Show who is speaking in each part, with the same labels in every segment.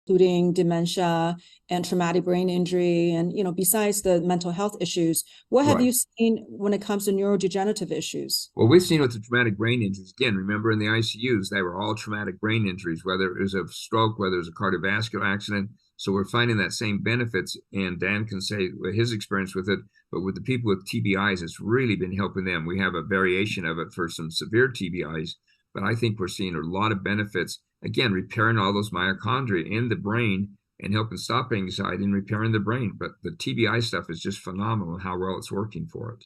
Speaker 1: including dementia and traumatic brain injury, and besides the mental health issues, what have
Speaker 2: Right.
Speaker 1: you seen when it comes to neurodegenerative issues?
Speaker 2: Well, we've seen with the traumatic brain injuries, again, remember in the ICUs, they were all traumatic brain injuries, whether it was a stroke, whether it was a cardiovascular accident. So we're finding that same benefits. And Dan can say his experience with it, but with the people with TBIs, it's really been helping them. We have a variation of it for some severe TBIs, but I think we're seeing a lot of benefits. Again, repairing all those mitochondria in the brain and helping stop anxiety and repairing the brain. But the TBI stuff is just phenomenal how well it's working for it.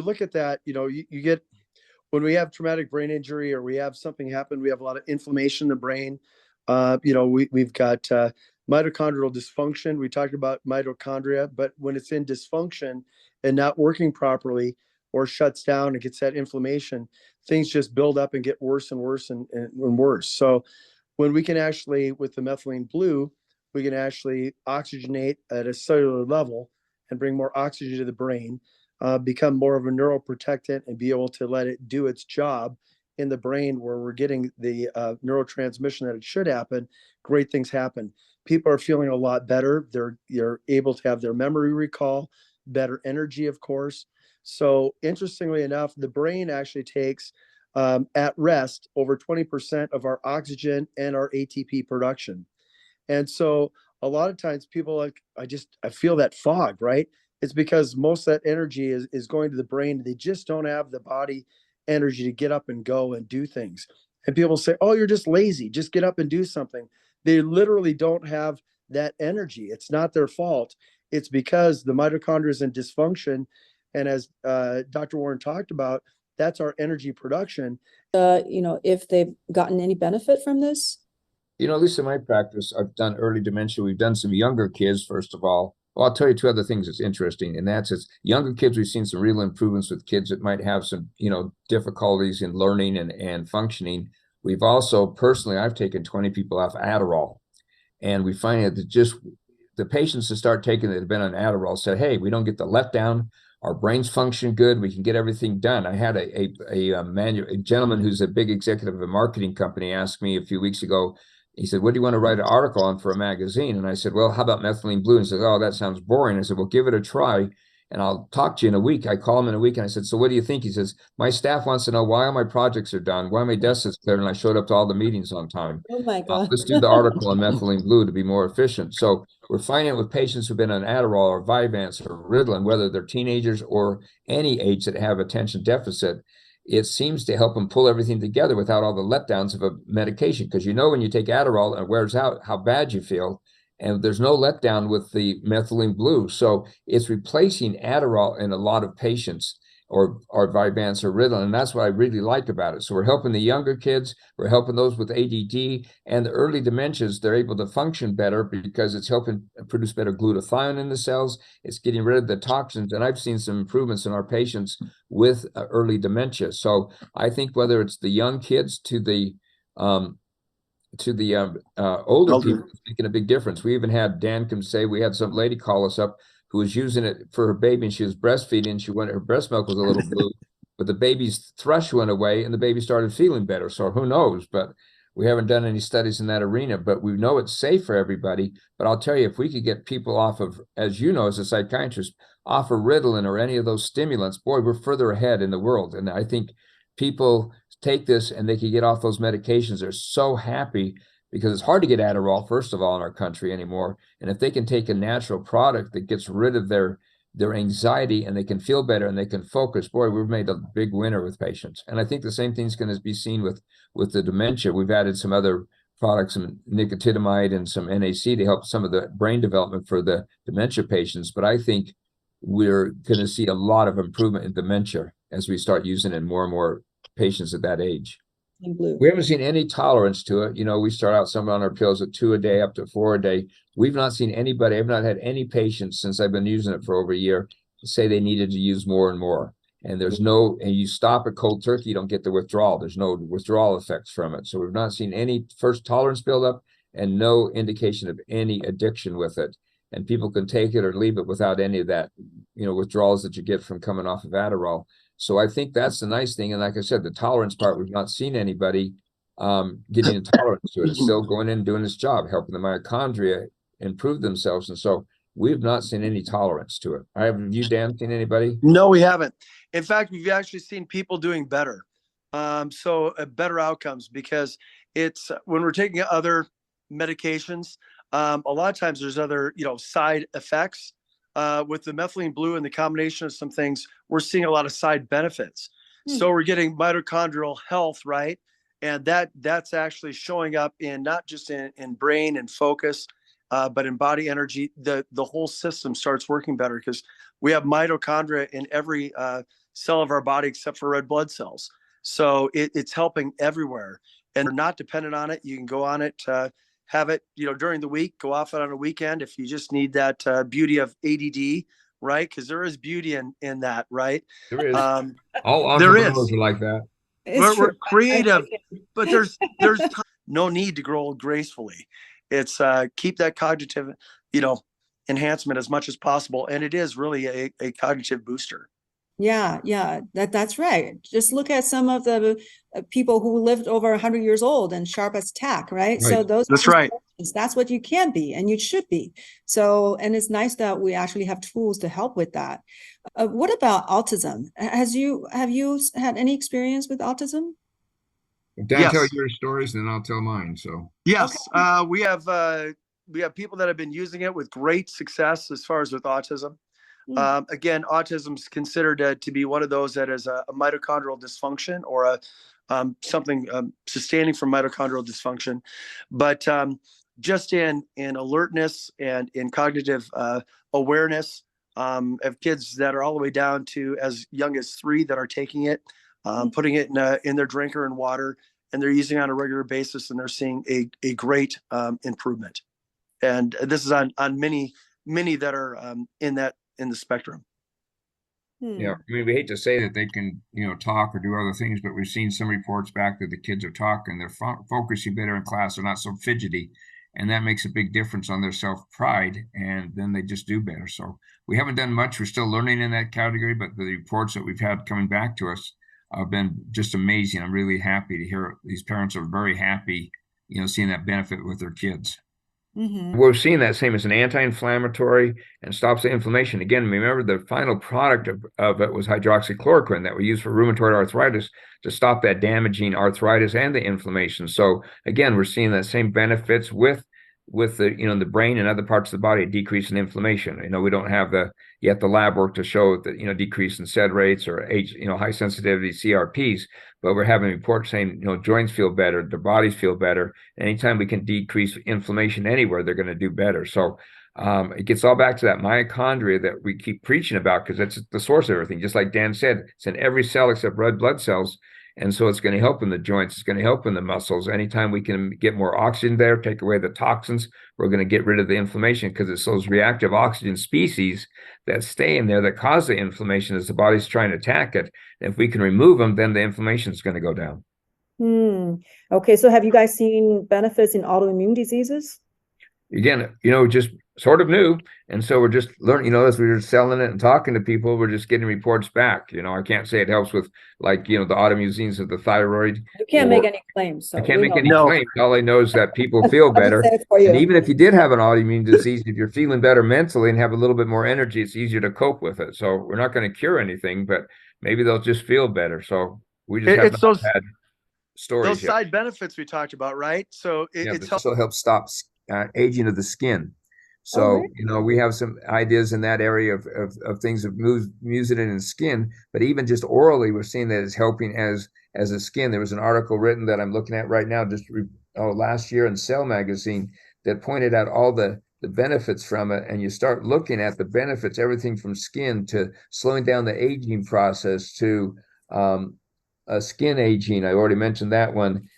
Speaker 3: Look at that. You get when we have traumatic brain injury or we have something happen, we have a lot of inflammation in the brain. We've got mitochondrial dysfunction. We talked about mitochondria, but when it's in dysfunction and not working properly or shuts down and gets that inflammation, things just build up and get worse and worse and worse. So when we can actually, with the methylene blue, we can actually oxygenate at a cellular level and bring more oxygen to the brain, become more of a neuroprotectant and be able to let it do its job in the brain where we're getting the neurotransmission that it should happen. Great things happen. People are feeling a lot better. They're able to have their memory recall, better energy, of course. So interestingly enough, the brain actually takes at rest over 20% of our oxygen and our ATP production. And so a lot of times people like, I feel that fog, right? It's because most of that energy is going to the brain. They just don't have the body energy to get up and go and do things. And people say, oh, you're just lazy. Just get up and do something. They literally don't have that energy. It's not their fault. It's because the mitochondria is in dysfunction. And as Dr. Warren talked about, that's our energy production.
Speaker 1: If they've gotten any benefit from this?
Speaker 2: At least in my practice, I've done early dementia. We've done some younger kids, first of all. Well, I'll tell you two other things that's interesting, and that's it's younger kids. We've seen some real improvements with kids that might have some, difficulties in learning and functioning. We've also, personally, I've taken 20 people off Adderall, and we find that just the patients that start taking that have been on Adderall said, "Hey, we don't get the letdown. Our brains function good. We can get everything done." I had a gentleman who's a big executive of a marketing company ask me a few weeks ago. He said, "What do you want to write an article on for a magazine?" And I said, "Well, how about methylene blue?" And he said, "Oh, that sounds boring." I said, "Well, give it a try, and I'll talk to you in a week." I call him in a week, and I said, "So what do you think?" He says, "My staff wants to know why all my projects are done, why my desk is cleared, and I showed up to all the meetings on time.
Speaker 1: Oh my God.
Speaker 2: Let's do the article on methylene blue to be more efficient." So we're finding it with patients who've been on Adderall or Vyvanse or Ritalin, whether they're teenagers or any age that have attention deficit, it seems to help them pull everything together without all the letdowns of a medication. Because when you take Adderall and it wears out, how bad you feel. And there's no letdown with the methylene blue. So it's replacing Adderall in a lot of patients or Vyvanse or Ritalin. And that's what I really like about it. So we're helping the younger kids, we're helping those with ADD and the early dementias. They're able to function better because it's helping produce better glutathione in the cells. It's getting rid of the toxins. And I've seen some improvements in our patients with early dementia. So I think whether it's the young kids to the older people, it's making a big difference. We even had, Dan can say, we had some lady call us up who was using it for her baby, and she was breastfeeding. Her breast milk was a little blue, but the baby's thrush went away, and the baby started feeling better. So who knows? But we haven't done any studies in that arena. But we know it's safe for everybody. But I'll tell you, if we could get people off of, as you know, as a psychiatrist, off of Ritalin or any of those stimulants, boy, we're further ahead in the world. And I think people take this and they can get off those medications. They're so happy because it's hard to get Adderall, first of all, in our country anymore. And if they can take a natural product that gets rid of their anxiety and they can feel better and they can focus, boy, we've made a big winner with patients. And I think the same thing's going to be seen with the dementia. We've added some other products, some nicotinamide and some NAC to help some of the brain development for the dementia patients. But I think we're going to see a lot of improvement in dementia as we start using it in more and more patients at that age.
Speaker 1: In blue.
Speaker 2: We haven't seen any tolerance to it. We start out some on our pills at 2 a day up to 4 a day. We've not seen anybody, I've not had any patients since I've been using it for over a year say they needed to use more and more. And and you stop at cold turkey, you don't get the withdrawal. There's no withdrawal effects from it. So we've not seen any first tolerance buildup and no indication of any addiction with it. And people can take it or leave it without any of that, withdrawals that you get from coming off of Adderall. So I think that's the nice thing. And like I said, the tolerance part, we've not seen anybody getting a tolerance to it. It's still going in and doing its job, helping the mitochondria improve themselves. And so we've not seen any tolerance to it. Have you, Dan, seen anybody?
Speaker 3: No, we haven't. In fact, we've actually seen people doing better. Better outcomes, because it's when we're taking other medications, a lot of times there's other, side effects. With the methylene blue and the combination of some things, we're seeing a lot of side benefits. So we're getting mitochondrial health, right? And that's actually showing up in not just in brain and focus, but in body energy. The whole system starts working better because we have mitochondria in every cell of our body except for red blood cells. So it's helping everywhere, and we're not dependent on it. You can go on it, have it, during the week, go off it on a weekend if you just need that beauty of ADD, right? Because there is beauty in that, right?
Speaker 2: There is.
Speaker 4: All
Speaker 3: There
Speaker 4: entrepreneurs
Speaker 3: is.
Speaker 4: are like that.
Speaker 1: It's true.
Speaker 3: We're creative, but there's no need to grow old gracefully. It's keep that cognitive, enhancement as much as possible, and it is really a cognitive booster.
Speaker 1: Yeah, that's right. Just look at some of the people who lived over 100 years old and sharp as tack, right? So
Speaker 2: Right.
Speaker 1: those
Speaker 3: That's right.
Speaker 1: that's what you can be and you should be. So, and it's nice that we actually have tools to help with that. What about autism? Have you had any experience with autism?
Speaker 4: Dan, tell
Speaker 3: Yes.
Speaker 4: your stories, then I'll tell mine. So
Speaker 3: Yes, we have people that have been using it with great success as far as with autism. Again, autism is considered to be one of those that is a mitochondrial dysfunction or something sustaining from mitochondrial dysfunction. But just in alertness and in cognitive awareness of kids that are all the way down to as young as 3 that are taking it, putting it in their drinker and water, and they're using it on a regular basis, and they're seeing a great improvement. And this is on many that are in the spectrum.
Speaker 4: yeah, I mean, we hate to say that they can, talk or do other things, but we've seen some reports back that the kids are talking, they're focusing better in class, they're not so fidgety, and that makes a big difference on their self-pride, and then they just do better. So we haven't done much. We're still learning in that category, but the reports that we've had coming back to us have been just amazing. I'm really happy to hear these parents are very happy, seeing that benefit with their kids. We're seeing that same as an anti-inflammatory and stops the inflammation. Again, remember the final product of it was hydroxychloroquine that we use for rheumatoid arthritis to stop that damaging arthritis and the inflammation. So again, we're seeing that same benefits with the the brain and other parts of the body, a decrease in inflammation. We don't have yet the lab work to show that decrease in SED rates or high sensitivity CRPs, but we're having reports saying joints feel better, their bodies feel better. Anytime we can decrease inflammation anywhere, they're going to do better. So it gets all back to that mitochondria that we keep preaching about, because that's the source of everything. Just like Dan said, it's in every cell except red blood cells. And so it's going to help in the joints. It's going to help in the muscles. Anytime we can get more oxygen there, take away the toxins, we're going to get rid of the inflammation, because it's those reactive oxygen species that stay in there that cause the inflammation as the body's trying to attack it. And if we can remove them, then the inflammation is going to go down.
Speaker 1: Okay, so have you guys seen benefits in autoimmune diseases?
Speaker 2: Again, just sort of new. And so we're just learning, as we were selling it and talking to people, we're just getting reports back. I can't say it helps with the autoimmune disease of the thyroid.
Speaker 1: You can't make any claims. So
Speaker 2: I can't make any
Speaker 3: No.
Speaker 2: claims. All I know is that people feel better. And even if you did have an autoimmune disease, if you're feeling better mentally and have a little bit more energy, it's easier to cope with it. So we're not going to cure anything, but maybe they'll just feel better. So we just have not had stories
Speaker 3: those
Speaker 2: yet.
Speaker 3: side benefits we talked about, right? So
Speaker 2: it also helps stop aging of the skin. So, we have some ideas in that area of things of mucin and skin, but even just orally, we're seeing that it's helping as a skin. There was an article written that I'm looking at right now, last year in Cell magazine, that pointed out all the benefits from it. And you start looking at the benefits, everything from skin to slowing down the aging process to skin aging. I already mentioned that one.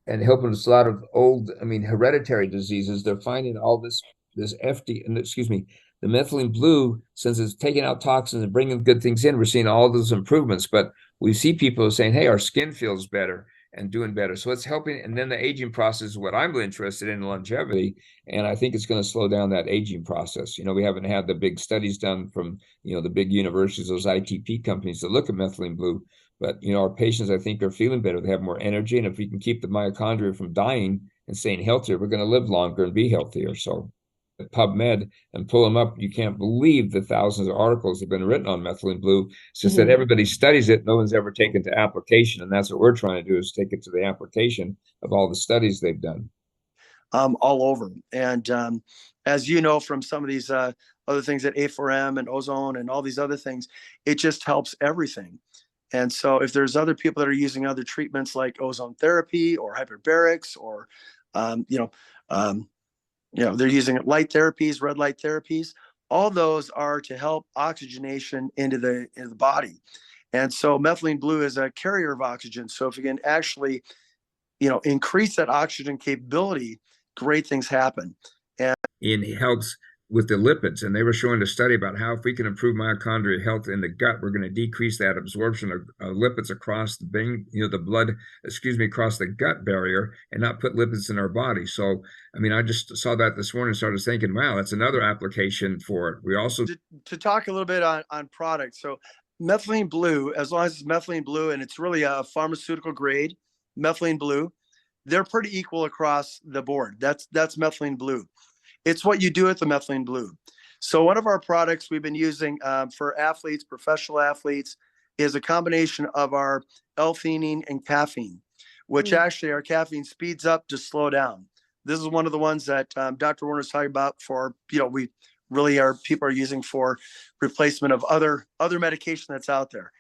Speaker 2: And helping us a lot of hereditary diseases. They're finding all this the methylene blue, since it's taking out toxins and bringing good things in, we're seeing all those improvements. But we see people saying, hey, our skin feels better and doing better. So it's helping. And then the aging process is what I'm really interested in, longevity. And I think it's going to slow down that aging process. We haven't had the big studies done from, the big universities, those ITP companies that look at methylene blue. But, our patients, I think, are feeling better. They have more energy. And if we can keep the mitochondria from dying and staying healthier, we're going to live longer and be healthier. So at PubMed and pull them up, you can't believe the thousands of articles that have been written on methylene blue. It's just that everybody studies it. No one's ever taken to application. And that's what we're trying to do, is take it to the application of all the studies they've done.
Speaker 3: All over. And as you know, from some of these other things at A4M and ozone and all these other things, it just helps everything. And so if there's other people that are using other treatments like ozone therapy or hyperbarics, or, they're using light therapies, red light therapies, all those are to help oxygenation into the body. And so methylene blue is a carrier of oxygen. So if you can actually, increase that oxygen capability, great things happen. And
Speaker 2: it helps with the lipids. And they were showing a study about how if we can improve mitochondrial health in the gut, we're going to decrease that absorption of lipids across the vein, across the gut barrier, and not put lipids in our body. So, I just saw that this morning and started thinking, wow, that's another application for it. We also
Speaker 3: to talk a little bit on products. So methylene blue, as long as it's methylene blue and it's really a pharmaceutical grade methylene blue, they're pretty equal across the board. That's methylene blue. It's what you do with the methylene blue. So one of our products we've been using for athletes, professional athletes, is a combination of our L-theanine and caffeine, which actually our caffeine speeds up to slow down. This is one of the ones that Dr. Warner's talking about for, we really are, people are using for replacement of other medication that's out there.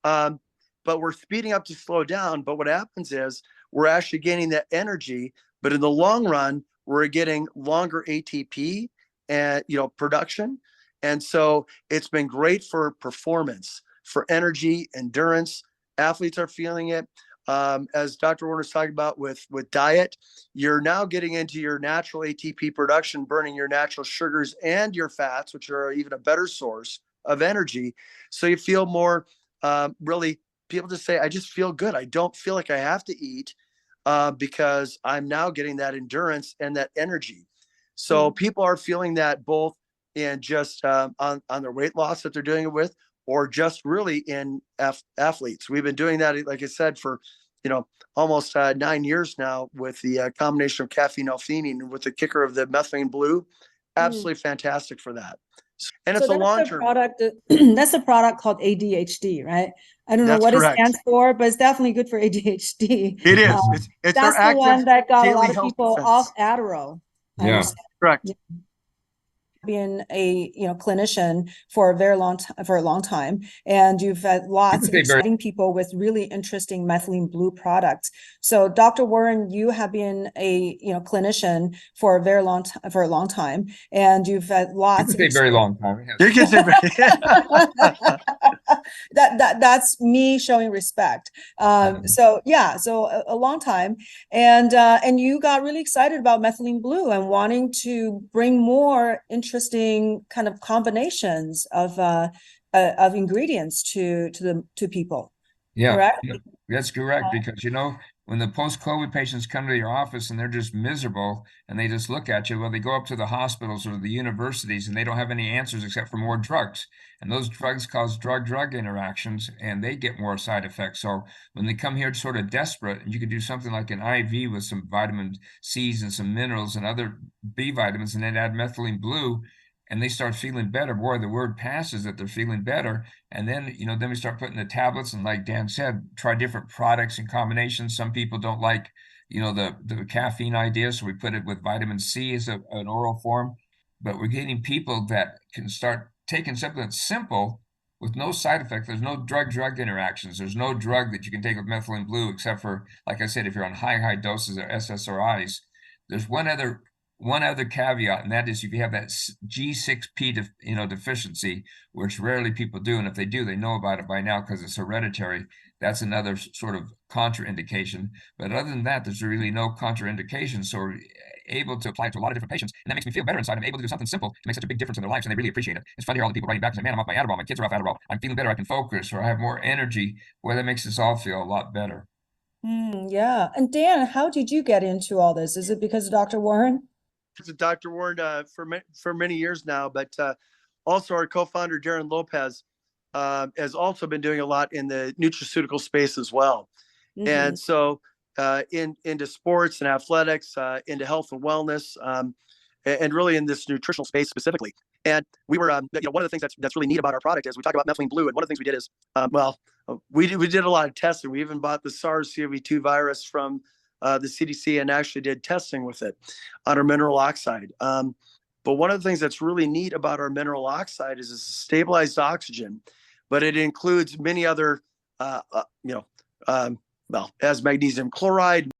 Speaker 3: But we're speeding up to slow down. But what happens is we're actually gaining that energy, but in the long run, we're getting longer ATP and, production. And so it's been great for performance, for energy, endurance. Athletes are feeling it. As Dr. Warner's talking about with diet, you're now getting into your natural ATP production, burning your natural sugars and your fats, which are even a better source of energy. So you feel more, really, people just say, I just feel good. I don't feel like I have to eat because I'm now getting that endurance and that energy. So people are feeling that both in just on their weight loss that they're doing it with, or just really in athletes. We've been doing that, like I said, for, almost 9 years now with the combination of caffeine, L-theanine, with the kicker of the methylene blue. Absolutely fantastic for that. And it's a long-term
Speaker 1: product. That's a product called ADHD, right? I don't know what it stands for, but it's definitely good for ADHD.
Speaker 3: It is. It's
Speaker 1: that's the one that got a lot of people off Adderall.
Speaker 2: Yeah,
Speaker 3: correct.
Speaker 1: Being a clinician for a very long time, and you've had lots of exciting people with really interesting methylene blue products. So Dr. Warren, you have been a clinician for a very long time, and you've had lots
Speaker 2: of a very long time.
Speaker 3: You can say
Speaker 1: that's me showing respect. So a long time, and you got really excited about methylene blue and wanting to bring more interesting kind of combinations of ingredients to people.
Speaker 2: Yeah,
Speaker 1: correct?
Speaker 2: Yeah, that's correct. Because when the post-COVID patients come to your office and they're just miserable and they just look at you, well, they go up to the hospitals or the universities and they don't have any answers except for more drugs. And those drugs cause drug-drug interactions and they get more side effects. So when they come here sort of desperate, and you could do something like an IV with some vitamin C's and some minerals and other B vitamins, and then add methylene blue, and they start feeling better. Boy, the word passes that they're feeling better. And then, then we start putting the tablets, and like Dan said, try different products and combinations. Some people don't like, the caffeine idea. So we put it with vitamin C as an oral form, but we're getting people that can start taking something that's simple with no side effects. There's no drug-drug interactions. There's no drug that you can take with methylene blue, except for, like I said, if you're on high doses of SSRIs. There's one other caveat, and that is if you have that G6P deficiency, which rarely people do, and if they do, they know about it by now because it's hereditary. That's another sort of contraindication. But other than that, there's really no contraindication. So we're able to apply it to a lot of different patients, and that makes me feel better inside. I'm able to do something simple to make such a big difference in their lives, and they really appreciate it. It's fun to hear all the people writing back and saying, man, I'm off my Adderall, my kids are off Adderall, I'm feeling better, I can focus, or I have more energy. Boy, that makes us all feel a lot better.
Speaker 1: Yeah. And Dan, how did you get into all this? Is it because of Dr. Warren?
Speaker 3: To Dr. Warren for many years now, but also our co-founder Darren Lopez. has also been doing a lot in the nutraceutical space as well.
Speaker 1: Mhm.
Speaker 3: And so into sports and athletics, into health and wellness, and really in this nutritional space specifically. And we were, one of the things that's really neat about our product is we talk about Methylene Blue, and one of the things we did is, we did a lot of testing. We even bought the SARS-CoV-2 virus from the CDC and actually did testing with it on our mineral oxide. But one of the things that's really neat about our mineral oxide is it's stabilized oxygen, but it includes many other, as magnesium chloride,